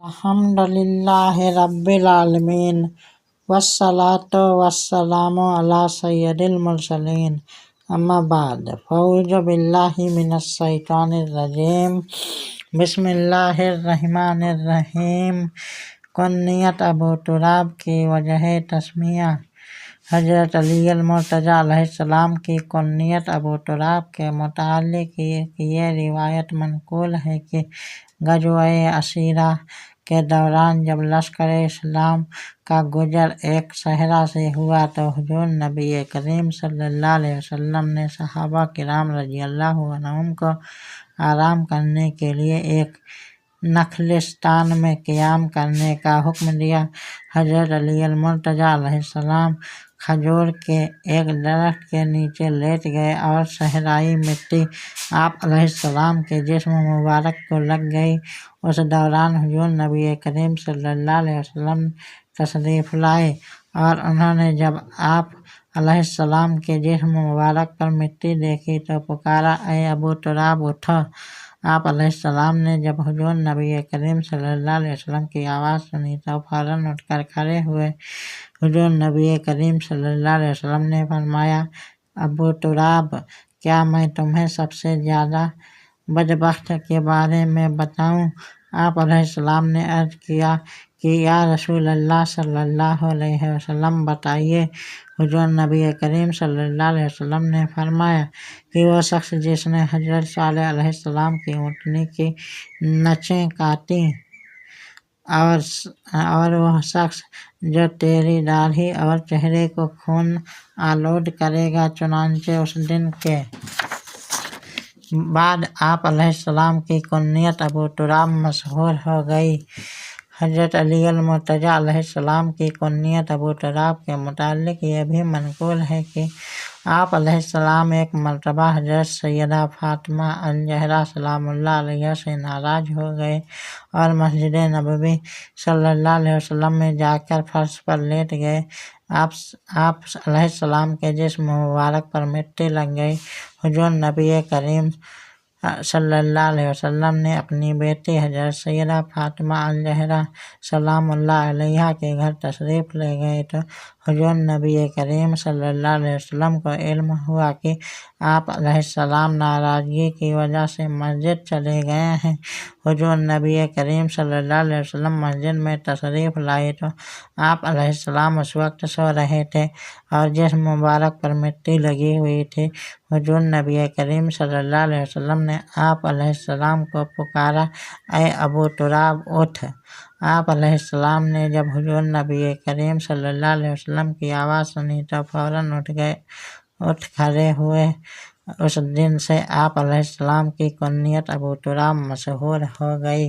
अल्हम्दुलिल्लाहि रब्बिल आलमीन वस्सलातु वस्सलामु अला सय्यदिल मुरसलीन अम्मा बाद फ़अऊज़ु बिल्लाहि मिनश शैतानिर रजीम बिस्मिल्लाहिर रहमानिर रहीम। कुन्नियत अबू तुराब की वजह तस्मिया। हज़रत अली मुर्तज़ा अलैहिस्सलाम की कुन्नियत अबू तुराब के मुताल्लिक़ ये रिवायत मनक़ूल है कि ग़ज़वा-ए असीरा के दौरान जब लश्कर इस्लाम का गुजर एक सहरा से हुआ तो हुज़ूर नबी करीम सल्लल्लाहु अलैहि वसल्लम ने सहाबा किराम रज़ियल्लाहु अन्हुम को आराम करने के लिए एक नख़लिस्तान में क़ियाम करने का हुक्म दिया। हज़रत अली मुर्तज़ा अलैहिस्सलाम खजूर के एक दरख्त के नीचे लेट गए और सहराई मिट्टी आप अलैहिस्सलाम के जिस्म मुबारक को लग गई। उस दौरान हुज़ूर नबी करीम सल्लल्लाहु अलैहि वसल्लम तशरीफ़ लाए और उन्होंने जब आप अलैहिस्सलाम के जिस्म मुबारक पर मिट्टी देखी तो पुकारा, ऐ अबू तुराब उठो। आप अलैहिस्सलाम ने जब हुज़ूर नबी करीम सल्लल्लाहु अलैहि वसल्लम की आवाज़ सुनी तो फ़ौरन उठकर खड़े हुए। हुज़ूर नबी करीम सल्लल्लाहु अलैहि वसल्लम ने फरमाया, अबू तुराब, क्या मैं तुम्हें सबसे ज़्यादा बदबख्त के बारे में बताऊं? आप अलैहिस्सलाम ने अर्ज़ किया कि या रसूल अल्लाह सल्लल्लाहु अलैहि वसल्लम, बताइए। हुज़ूर नबी करीम सल्लल्लाहु अलैहि वसल्लम ने फरमाया कि वो शख्स जिसने हज़रत सालेह अलैहिस्सलाम की ऊँटनी की नचें काटी और वह शख्स जो तेरी दाढ़ी और चेहरे को खून आलूद करेगा। चुनांचे उस दिन के बाद आप अलैहिस्सलाम की कुन्नियत अबू तुराब मशहूर हो गई। हज़रत अली मुर्तज़ा अलैहिस्सलाम की कुन्नियत अबू तुराब के मुताल्लिक़ ये भी मनक़ूल है कि आप अलैहिस्सलाम एक मरतबा हज़रत सैयदा फ़ातिमा अल-ज़हरा सलामुल्लाह अलैहा से नाराज़ हो गए और मस्जिद नबवी सल्लल्लाहु अलैहि वसल्लम में जाकर फ़र्श पर लेट गए। आप अलैहिस्सलाम के जिस्म मुबारक पर मिट्टी लग गई। हुज़ूर नबी करीम सल्लल्लाहु अलैहि वसल्लम ने अपनी बेटी हज़रत सैयदा फ़ातिमा अल-ज़हरा सलामुल्लाह अलैहा के घर तशरीफ़ ले गए तो हुज़ूर नबी करीम सल्लल्लाहु अलैहि वसल्लम को इल्म हुआ कि आप अलैहिस्सलाम नाराज़गी की वजह से मस्जिद चले गए हैं। हुज़ूर नबी करीम सल्लल्लाहु अलैहि वसल्लम मस्जिद में तशरीफ़ लाए तो आप अलैहिस्सलाम उस वक्त सो रहे थे और जिस्म मुबारक पर मिट्टी लगी हुई थी। हुज़ूर नबी करीम सल्लल्लाहु अलैहि वसल्लम ने आप अलैहिस्सलाम को पुकारा, ऐ अबू तुराब उठ। आप अलैहिस्सलाम ने जब हुज़ूर नबी करीम सल्लल्लाहु अलैहि वसल्लम की आवाज़ सुनी तो फ़ौरन उठ खड़े हुए। उस दिन से आप अलैहिस्सलाम की कुन्नियत अबू तुराब मशहूर हो गई।